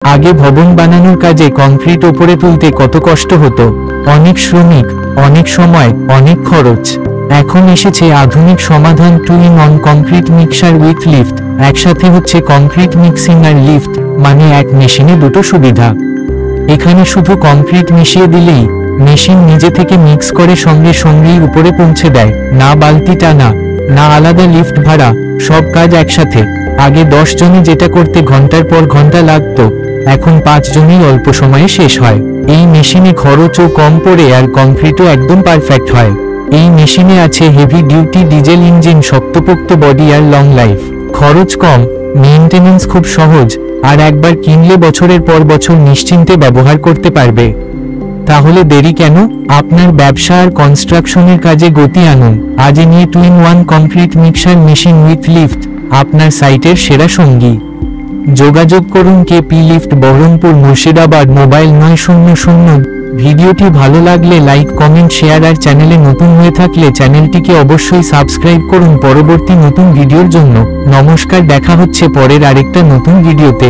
আগে ভবন বানানোর কাজে কংক্রিট ওপরে তুলতে কত কষ্ট হতো, অনেক শ্রমিক, অনেক সময়, অনেক খরচ। এখন এসেছে আধুনিক সমাধান, 2-in-1 concrete mixer with lift. একসাথে হচ্ছে কংক্রিট মিক্সিং আর লিফট, মানে এক মেশিনে দুটো সুবিধা। এখানে শুধু কংক্রিট মিশিয়ে দিলেই মেশিন নিজে থেকে মিক্স করে সঙ্গে সঙ্গেই উপরে পৌঁছে দেয়, না বালতি টানা, না আলাদা লিফট ভাড়া, সব কাজ একসাথে। আগে 10 জনে যেটা করতে ঘন্টার পর ঘন্টা লাগতো, এখন 5 জনেই অল্প সময়ে শেষ হয়। এই মেশিনে খরচও কম পড়ে আর কংক্রিটও একদম পারফেক্ট হয়। এই মেশিনে আছে হেভি ডিউটি ডিজেল ইঞ্জিন, শক্তপোক্ত বডি আর লং লাইফ। খরচ কম, মেইনটেনেন্স খুব সহজ, আর একবার কিনলে বছরের পর বছর নিশ্চিন্তে ব্যবহার করতে পারবে। তাহলে দেরি কেন? আপনার ব্যবসা আর কনস্ট্রাকশনের কাজে গতি আনুন আজই নিয়ে 2-in-1 concrete mixer machine with lift, আপনার সাইটের সেরা সঙ্গী। যোগাযোগ করুন KP lift, Baharampur, Murshidabad. Mobile 900। ভিডিওটি ভালো লাগলে লাইক, কমেন্ট, শেয়ার আর চ্যানেলে নতুন হয়ে থাকলে চ্যানেলটিকে অবশ্যই সাবস্ক্রাইব করুন পরবর্তী নতুন ভিডিওর জন্য। নমস্কার, দেখা হচ্ছে পরের আরেকটা নতুন ভিডিওতে।